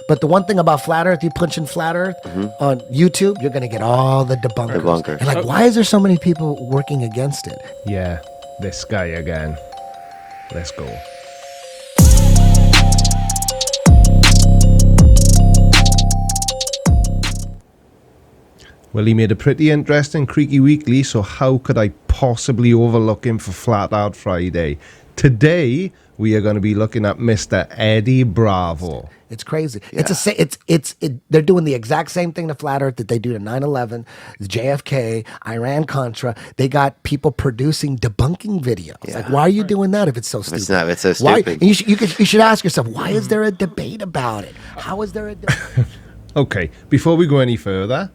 But the one thing about flat Earth, you punch in flat Earth on YouTube, you're gonna get all the debunkers. And like, why is there so many people working against it? Yeah, this guy again. Let's go. Well, he made a pretty interesting Creaky Weekly, so how could I possibly overlook him for Flat Out Friday? Today, we are going to be looking at Mr. Eddie Bravo. It's crazy. Yeah. They're doing the exact same thing to Flat Earth that they do to 9/11, JFK, Iran-Contra. They got people producing debunking videos. Yeah. Like, why are you doing that if it's so stupid? It's so stupid. Why? And you should ask yourself, why is there a debate about it? How is there a debate? Okay, before we go any further,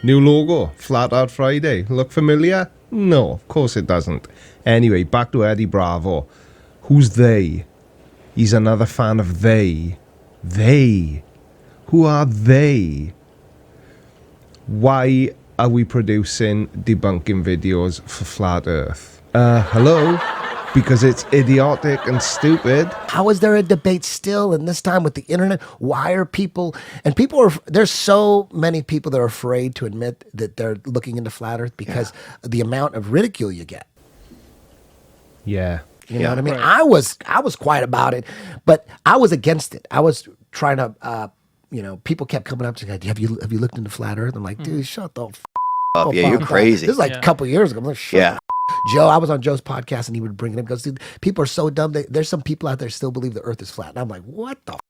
new logo, Flat Out Friday. Look familiar? No, of course it doesn't. Anyway, back to Eddie Bravo. Who's they? He's another fan of they. They. Who are they? Why are we producing debunking videos for Flat Earth? Hello? Because it's idiotic and stupid. How is there a debate still in this time with the internet? Why are people, there's so many people that are afraid to admit that they're looking into Flat Earth because of the amount of ridicule you get. Yeah. You know what I mean? Right. I was quiet about it, but I was against it. I was trying to, people kept coming up to me, have you looked into Flat Earth? I'm like, dude, shut the f*** up. Yeah, you're crazy. This is like a couple years ago. I'm like, shut up. Joe, I was on Joe's podcast and he would bring it up because dude, people are so dumb. There's some people out there still believe the Earth is flat. And I'm like, what the f***?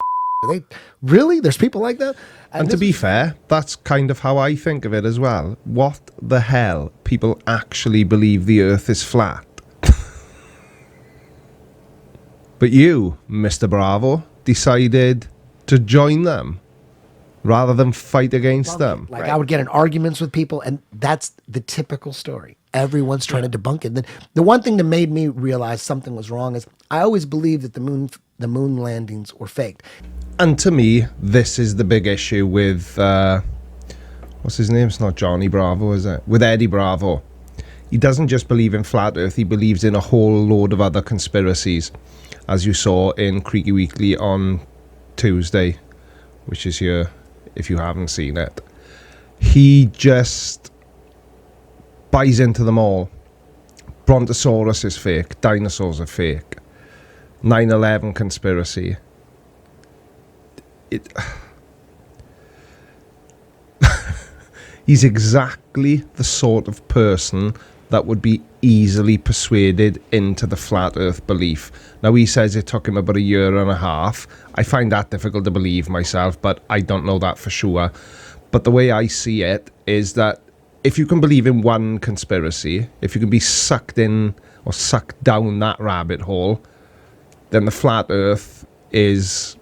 Are they really? There's people like that? And to be fair, that's kind of how I think of it as well. What the hell? People actually believe the Earth is flat. But you, Mr. Bravo, decided to join them rather than fight against them. Like I would get in arguments with people, and that's the typical story. Everyone's trying to debunk it. The one thing that made me realize something was wrong is I always believed that the moon landings were faked. And to me, this is the big issue with, what's his name? It's not Johnny Bravo, is it? With Eddie Bravo. He doesn't just believe in Flat Earth, he believes in a whole load of other conspiracies, as you saw in Creaky Weekly on Tuesday, which is here if you haven't seen it. He just buys into them all. Brontosaurus is fake, dinosaurs are fake, 9/11 conspiracy. He's exactly the sort of person that would be easily persuaded into the Flat Earth belief. Now, he says it took him about 1.5 years. I find that difficult to believe myself, but I don't know that for sure. But the way I see it is that if you can believe in one conspiracy, if you can be sucked in or sucked down that rabbit hole, then the Flat Earth is...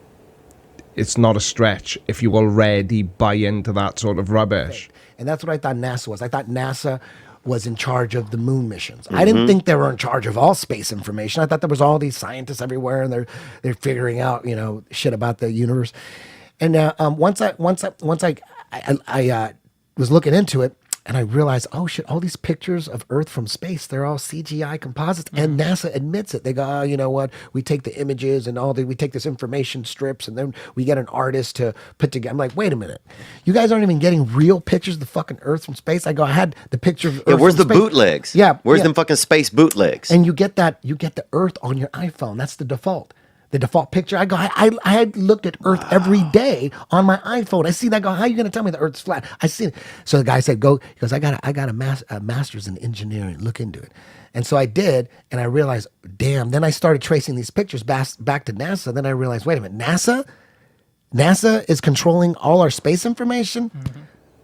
it's not a stretch if you already buy into that sort of rubbish. And that's what I thought NASA was. I thought NASA was in charge of the moon missions. I didn't think they were in charge of all space information. I thought there was all these scientists everywhere, and they're figuring out shit about the universe. And once I was looking into it, and I realized, oh shit, all these pictures of Earth from space, they're all CGI composites. And NASA admits it. They go, oh, you know what? We take the images and we take this information strips, and then we get an artist to put together. I'm like, wait a minute. You guys aren't even getting real pictures of the fucking Earth from space? I go, I had the picture of Earth where's from the space. Bootlegs? Yeah. Where's them fucking space bootlegs? And you get the Earth on your iPhone. That's the default. The default picture. I go, I had looked at Earth every day on my iPhone. I see that. I go, how are you going to tell me the Earth's flat? I see it. So the guy said, go. He goes, I got a master's in engineering. Look into it. And so I did, and I realized, damn. Then I started tracing these pictures back to NASA. Then I realized, wait a minute, NASA is controlling all our space information?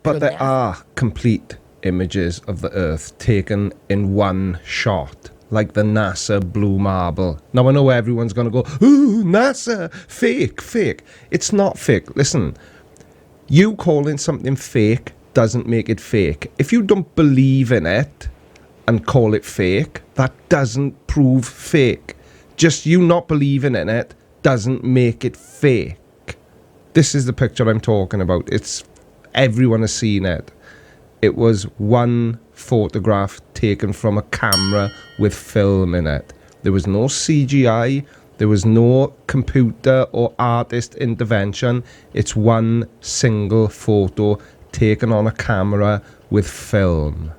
But there are complete images of the Earth taken in one shot, like the NASA blue marble. Now, I know everyone's going to go, ooh, NASA, fake. It's not fake. Listen, you calling something fake doesn't make it fake. If you don't believe in it and call it fake, that doesn't prove fake. Just you not believing in it doesn't make it fake. This is the picture I'm talking about. Everyone has seen it. It was one photograph taken from a camera with film in it. There was no CGI. There was no computer or artist intervention. It's one single photo taken on a camera with film.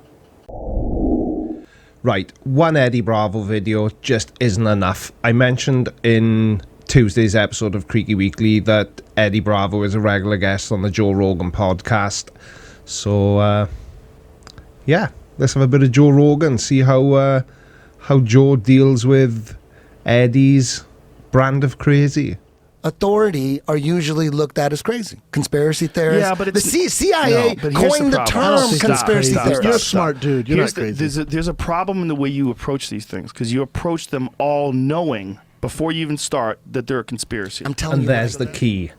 Right, one Eddie Bravo video just isn't enough. I mentioned in Tuesday's episode of Creaky Weekly that Eddie Bravo is a regular guest on the Joe Rogan podcast. So, yeah, let's have a bit of Joe Rogan, see how Joe deals with Eddie's brand of crazy. Authority are usually looked at as crazy. Conspiracy theorists. Yeah, but it's, the CIA no, but here's coined the problem. term conspiracy theorist. You're a smart dude. You're not crazy. There's a problem in the way you approach these things, because you approach them all knowing before you even start that they're a conspiracy. I'm telling And you. there's the key.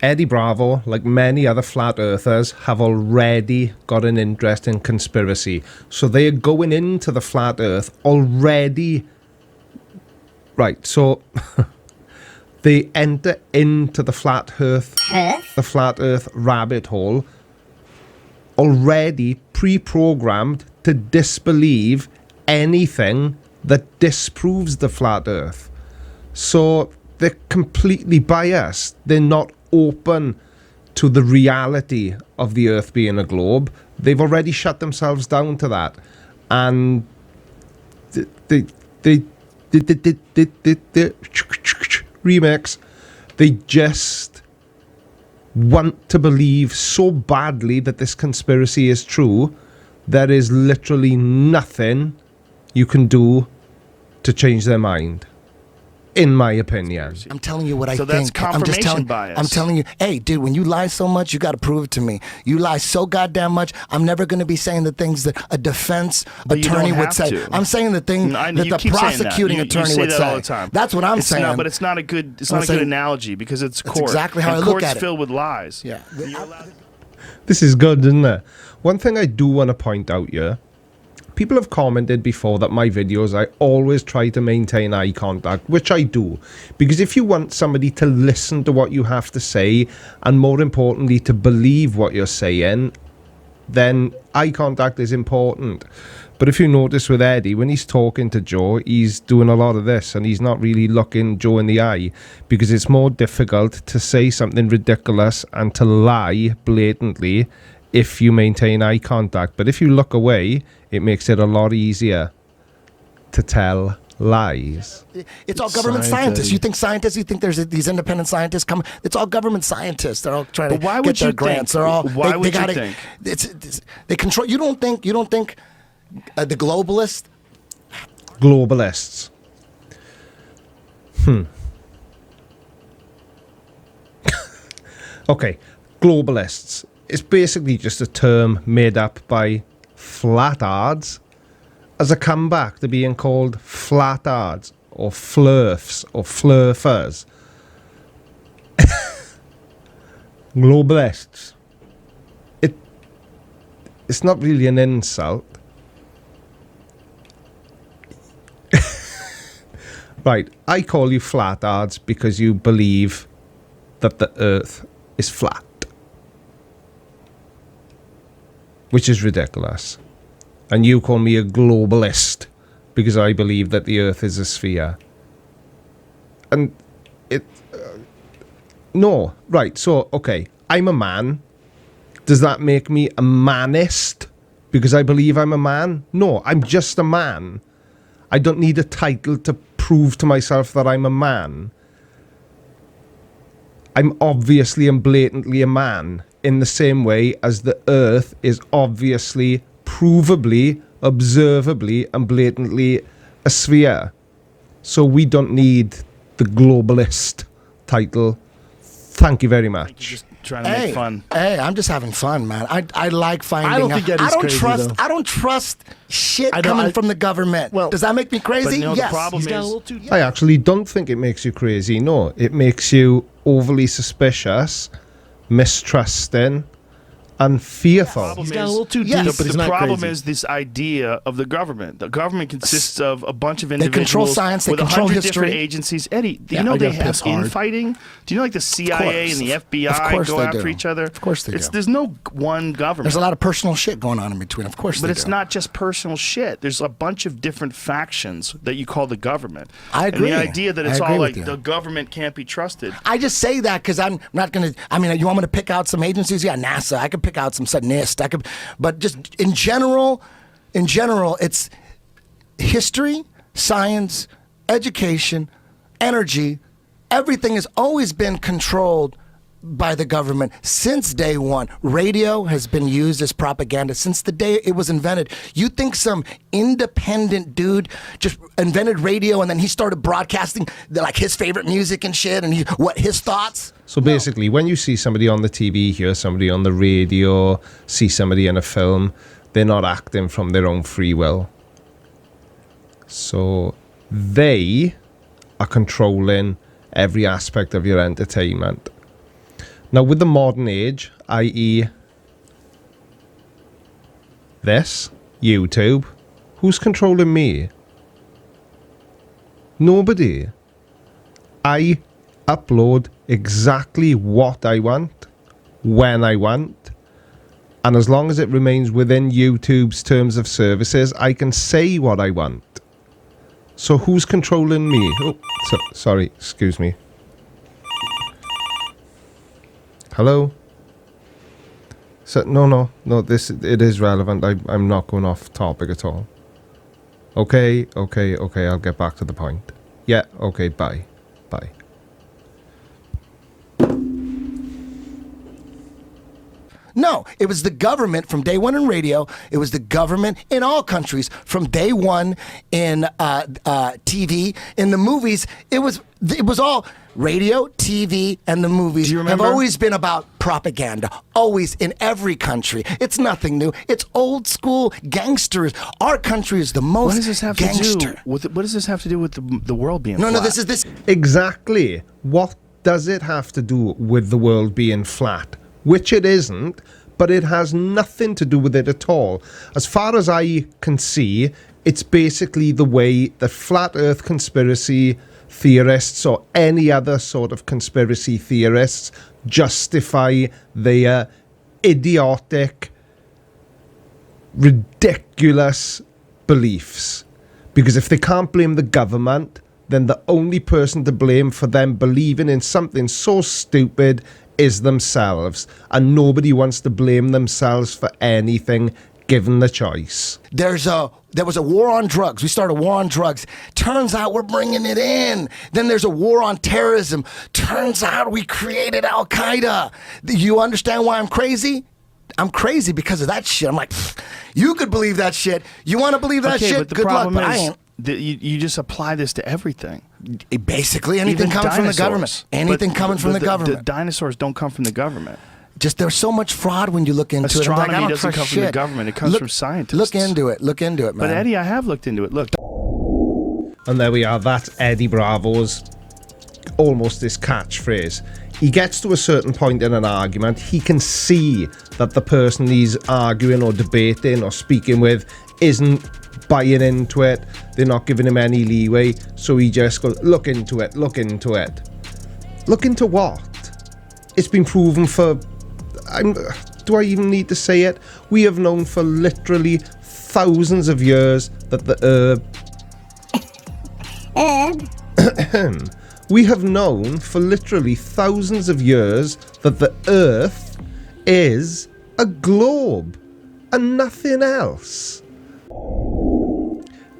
Eddie Bravo, like many other flat earthers, have already got an interest in conspiracy. So they are going into the flat earth already. Right, so they enter into the flat earth rabbit hole already pre-programmed to disbelieve anything that disproves the flat earth. So they're completely biased. They're not open to the reality of the earth being a globe. They've already shut themselves down to that. And they remix, they just want to believe so badly that this conspiracy is true. There is literally nothing you can do to change their mind, in my opinion. I'm telling you what I So think. that's confirmation bias. I'm telling you, hey, dude, when you lie so much, you got to prove it to me. You lie so goddamn much. I'm never going to be saying the things that a defense But you attorney don't would have say. to. I'm saying the thing I that know, you the keep saying that. prosecuting You attorney say would that say. all the time. That's what I'm It's saying. not, but it's not a good. It's I'm not a good saying- analogy, because it's That's court. exactly how and I look court's at it. filled with lies. Yeah. This is good, isn't it? One thing I do want to point out here, people have commented before that my videos, I always try to maintain eye contact, which I do. Because if you want somebody to listen to what you have to say, and more importantly, to believe what you're saying, then eye contact is important. But if you notice with Eddie, when he's talking to Joe, he's doing a lot of this, and he's not really looking Joe in the eye, because it's more difficult to say something ridiculous and to lie blatantly if you maintain eye contact. But if you look away, it makes it a lot easier to tell lies. It's all government scientists. You think scientists? You think there's these independent scientists come? It's all government scientists. They're all trying But why to would get their you grants. think- They're all. why they would you gotta, think? They control. You don't think the globalists? Globalists. Okay, globalists. It's basically just a term made up by flatards as a comeback to being called flatards or flurfs or flurfers. Globalists. It's not really an insult. Right, I call you flatards because you believe that the earth is flat. Which is ridiculous. And you call me a globalist because I believe that the earth is a sphere. And it... no. Right, so, okay, I'm a man. Does that make me a manist because I believe I'm a man? No, I'm just a man. I don't need a title to prove to myself that I'm a man. I'm obviously and blatantly a man, in the same way as the earth is obviously, provably, observably and blatantly a sphere. So we don't need the globalist title. Thank you very much. Just trying to make fun. Hey, I'm just having fun, man. I like finding. I don't think Eddie's crazy, though. I don't trust shit I know, coming I- from the government. Well, does that make me crazy? But you know, yes. the problem He's got a is, little too. I actually don't think it makes you crazy. No, it makes you overly suspicious, mistrusting, and fearful. Problem He's got a is- little too deep, Yes. but he's the not problem crazy. is this idea of the government. The government consists of a bunch of They individuals control science, they with control 100 different history. agencies. Eddie, do Yeah, you know I they got have pissed hard. infighting? Do you know like the CIA and the FBI Of course go they after do. each other? Of course they do. There's no one government. There's a lot of personal shit going on in between. Of course, But they it's do. not just personal shit. There's a bunch of different factions that you call the government. I agree. And the idea that I it's agree all with like you. the government can't be trusted. I just say that because I'm not going to. I mean, you want me to pick out some agencies? Yeah, NASA. I could pick out some NIST. I could, but just in general, it's history, science, education, energy. Everything has always been controlled by the government since day one. Radio has been used as propaganda since the day it was invented. You think some independent dude just invented radio and then he started broadcasting like his favorite music and shit and his thoughts? So basically, when you see somebody on the TV, hear somebody on the radio, see somebody in a film, they're not acting from their own free will. So they are controlling every aspect of your entertainment. Now, with the modern age, i.e. this, YouTube, who's controlling me? Nobody. I upload exactly what I want, when I want, and as long as it remains within YouTube's terms of services, I can say what I want. So who's controlling me? Oh, sorry, excuse me. Hello? So no, it is relevant. I'm not going off topic at all. Okay, I'll get back to the point. Yeah, okay, bye. No, it was the government from day one in radio. It was the government in all countries from day one in TV, in the movies. It was all radio, TV, and the movies Do you have remember? always been about propaganda. Always in every country. It's nothing new. It's old school gangsters. Our country is the most What does this have gangster. to do with what does this have to do with the world being No, flat? this is. Exactly. What does it have to do with the world being flat? Which it isn't, but it has nothing to do with it at all. As far as I can see, it's basically the way that flat earth conspiracy theorists or any other sort of conspiracy theorists justify their idiotic, ridiculous beliefs. Because if they can't blame the government, then the only person to blame for them believing in something so stupid is themselves. And nobody wants to blame themselves for anything given the choice. There was a war on drugs. We started a war on drugs. Turns out we're bringing it in. Then there's a war on terrorism. Turns out we created Al Qaeda. You understand why I'm crazy? I'm crazy because of that shit. I'm like, you could believe that shit. You want to believe that okay, shit? but the Good luck, problem but I is ain't. that you just apply this to everything. Basically, anything Even coming from the dinosaurs. government. Anything coming from the The government. dinosaurs don't come from the government. Just there's so much fraud when you look into it. I'm like, I Astronomy don't doesn't trust come from the shit. government. It comes Look- from scientists. Look into it. Look into it, man. But Eddie, I have looked into it. Look, And there we are. That's Eddie Bravo's almost this catchphrase. He gets to a certain point in an argument. He can see that the person he's arguing or debating or speaking with isn't buying into it. They're not giving him any leeway. So he just goes, look into it. Look into it. Look into what? It's been proven for... do I even need to say it? We have known for literally thousands of years that the we have known for literally thousands of years that the Earth is a globe and nothing else.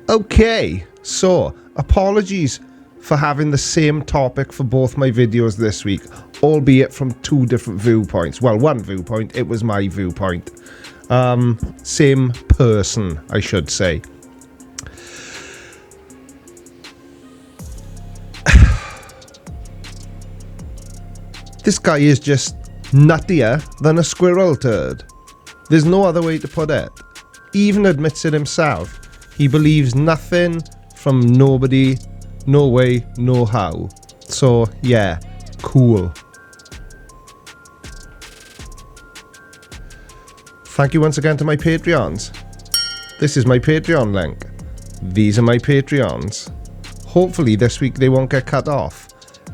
Okay, so apologies for having the same topic for both my videos this week, albeit from two different viewpoints. Well, one viewpoint, it was my viewpoint. Same person, I should say. This guy is just nuttier than a squirrel turd. There's no other way to put it. He even admits it himself. He believes nothing from nobody, no way, no how. So, yeah, cool. Thank you once again to my Patreons. This is my Patreon link. These are my Patreons. Hopefully this week they won't get cut off.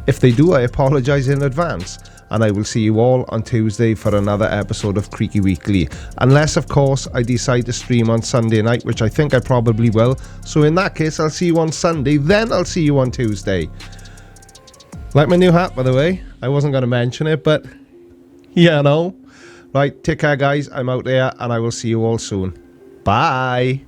If they do, I apologise in advance. And I will see you all on Tuesday for another episode of Creaky Weekly. Unless, of course, I decide to stream on Sunday night, which I think I probably will. So in that case, I'll see you on Sunday, then I'll see you on Tuesday. Like my new hat, by the way. I wasn't going to mention it, but you know. Right, take care, guys. I'm out there, and I will see you all soon. Bye.